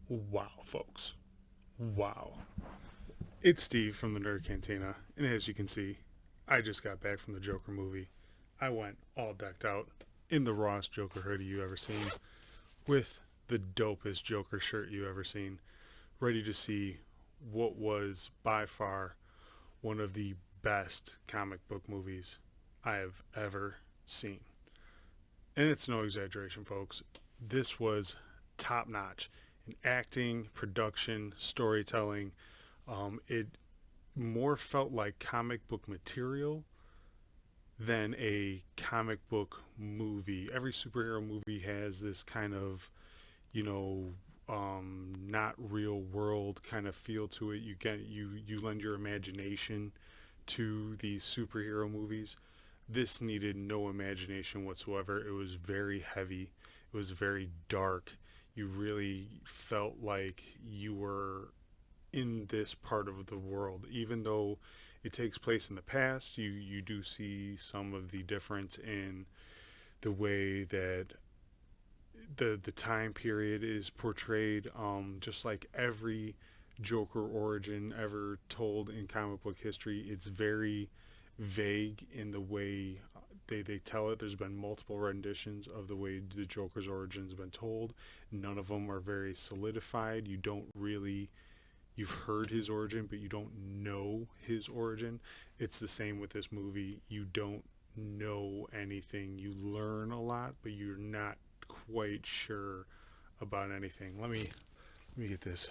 Wow, folks. Wow. It's Steve from the Nerd Cantina, and as you can see, I just got back from the Joker movie. I went all decked out in the rawest Joker hoodie you ever seen, with the dopest Joker shirt you ever seen, ready to see what was by far one of the best comic book movies I have ever seen. And it's no exaggeration, folks. This was top notch in acting, production, storytelling. It more felt like comic book material than a comic book movie. Every superhero movie has this kind of, you know, not real world kind of feel to it. You lend your imagination to these superhero movies. This needed no imagination whatsoever. It was very heavy. It was very dark. You really felt like you were in this part of the world, even though it takes place in the past. You do see some of the difference in the way that the time period is portrayed. Just like every Joker origin ever told in comic book history, it's very vague in the way they tell it. There's been multiple renditions of the way the Joker's origin has been told. None of them are very solidified. You don't really, you've heard his origin, but you don't know his origin. It's the same with this movie. You don't know anything. You learn a lot, but you're not quite sure about anything. Let me get this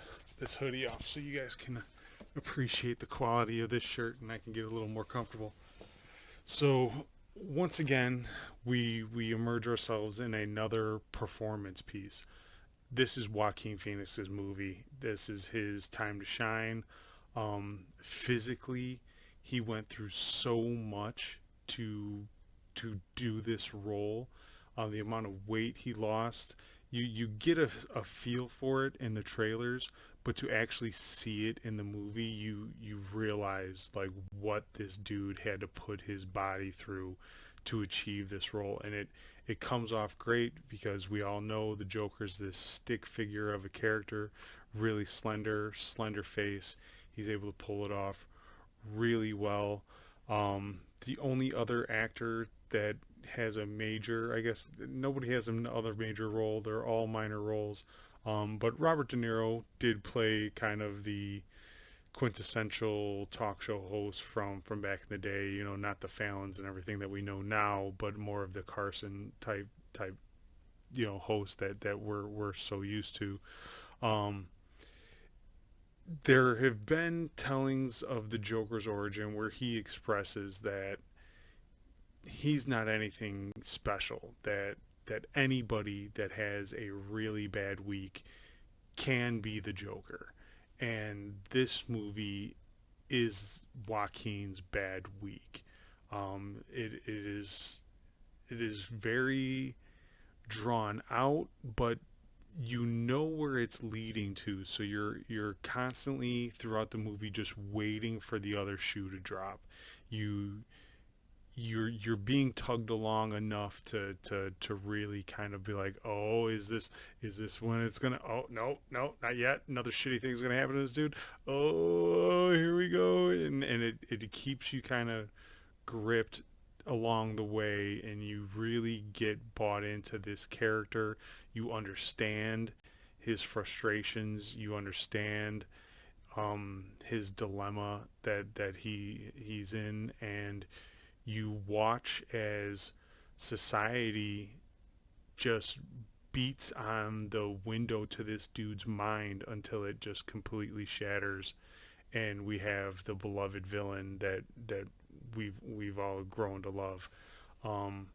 hoodie off so you guys can appreciate the quality of this shirt and I can get a little more comfortable. So once again, we emerge ourselves in another performance piece. This is Joaquin Phoenix's movie. This is his time to shine. Physically, he went through so much to do this role. The amount of weight he lost, you get a feel for it in the trailers, but to actually see it in the movie, you realize like what this dude had to put his body through to achieve this role, and it comes off great because we all know the Joker's this stick figure of a character, really slender face. He's able to pull it off really well. The only other actor that has a major, I guess nobody has another major role. They're all minor roles. But Robert De Niro did play kind of the quintessential talk show host from back in the day. You know, not the Fallons and everything that we know now, but more of the Carson type host that we're so used to. Um, there have been tellings of the Joker's origin where he expresses that he's not anything special. That anybody that has a really bad week can be the Joker, and this movie is Joaquin's bad week. It is very drawn out, but you know where it's leading to, so you're constantly throughout the movie just waiting for the other shoe to drop. You you're being tugged along enough to really kind of be like, oh, is this when it's gonna, oh, no, not yet, another shitty thing's gonna happen to this dude, oh, here we go, and it keeps you kind of gripped along the way, and you really get bought into this character. You understand his frustrations, you understand his dilemma that he's in, and you watch as society just beats on the window to this dude's mind until it just completely shatters, and we have the beloved villain that we've all grown to love. Um,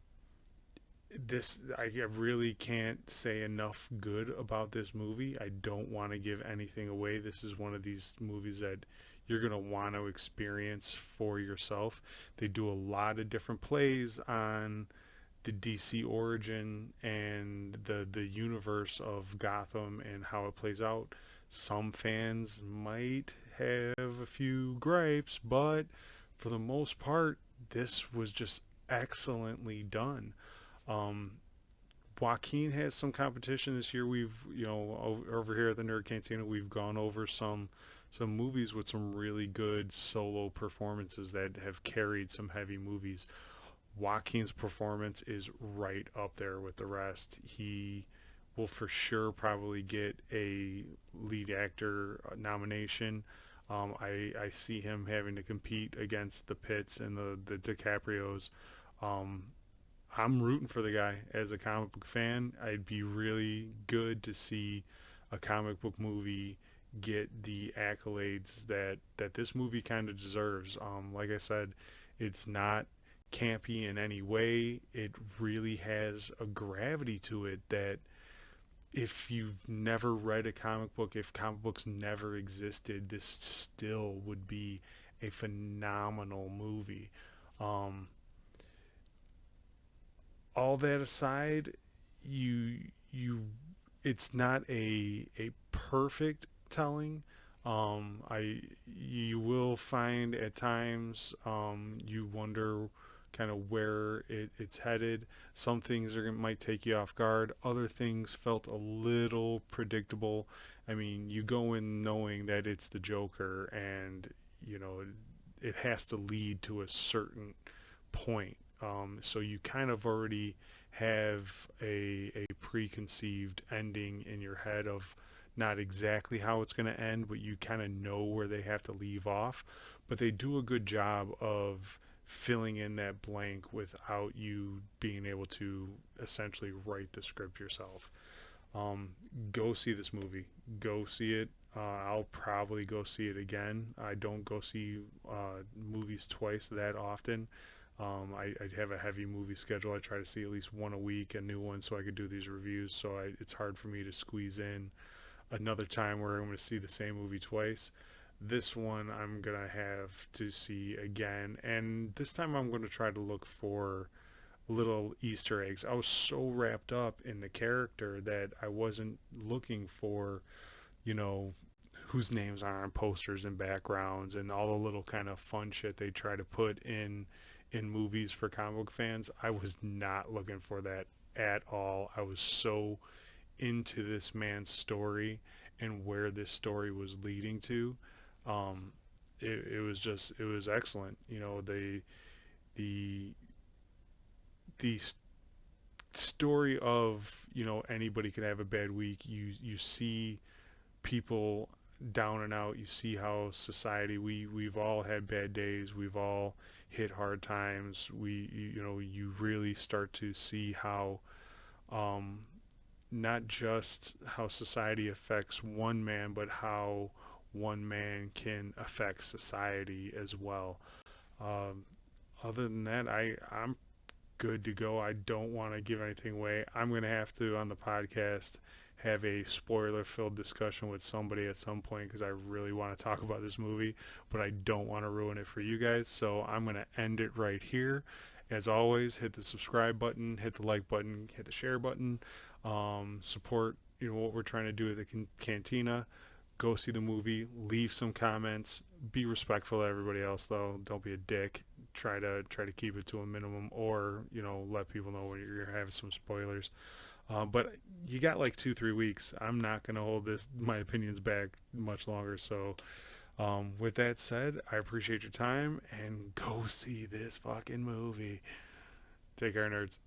this I really can't say enough good about this movie. I don't want to give anything away. This is one of these movies that you're going to want to experience for yourself. They do a lot of different plays on the DC origin and the universe of Gotham and how it plays out. Some fans might have a few gripes, but for the most part, this was just excellently done. Um, Joaquin has some competition this year. We've, over here at the Nerd Cantina, we've gone over some movies with some really good solo performances that have carried some heavy movies. Joaquin's performance is right up there with the rest. He will for sure probably get a lead actor nomination. I see him having to compete against the Pitts and the DiCaprios. Um, I'm rooting for the guy as a comic book fan. I'd be really good to see a comic book movie get the accolades that this movie kind of deserves. Like I said, it's not campy in any way. It really has a gravity to it that if you've never read a comic book, if comic books never existed, this still would be a phenomenal movie. Um, all that aside, you you it's not a perfect telling. I You will find at times you wonder kind of where it's headed. Some things might take you off guard. Other things felt a little predictable. I mean, you go in knowing that it's the Joker, and you know it has to lead to a certain point. So you kind of already have a preconceived ending in your head of not exactly how it's going to end, but you kind of know where they have to leave off. But they do a good job of filling in that blank without you being able to essentially write the script yourself. Um, Go see this movie. Go see it. I'll probably go see it again. I don't go see movies twice that often. I have a heavy movie schedule. I try to see at least one a week, a new one, so I could do these reviews. So it's hard for me to squeeze in another time where I'm going to see the same movie twice. This one I'm going to have to see again, and this time I'm going to try to look for little Easter eggs. I was so wrapped up in the character that I wasn't looking for, you know, whose names are on posters and backgrounds and all the little kind of fun shit they try to put in movies for comic book fans. I was not looking for that at all. I was so into this man's story and where this story was leading to. Um, it was excellent. The the story of anybody can have a bad week. You see people down and out. You see how society, we've all had bad days. We've all hit hard times. You really start to see how um, not just how society affects one man, but how one man can affect society as well. Um, Other than that, I'm good to go. I don't want to give anything away. I'm going to have to, on the podcast, have a spoiler-filled discussion with somebody at some point because I really want to talk about this movie, but I don't want to ruin it for you guys. So I'm going to end it right here. As always, hit the subscribe button, hit the like button, hit the share button. Support what we're trying to do at the cantina. Go see the movie. Leave some comments. Be respectful to everybody else, though. Don't be a dick. Try to keep it to a minimum, or let people know when you're having some spoilers. But you got like 2-3 weeks. I'm not gonna hold my opinions back much longer. So with that said, I appreciate your time and go see this fucking movie. Take care, nerds.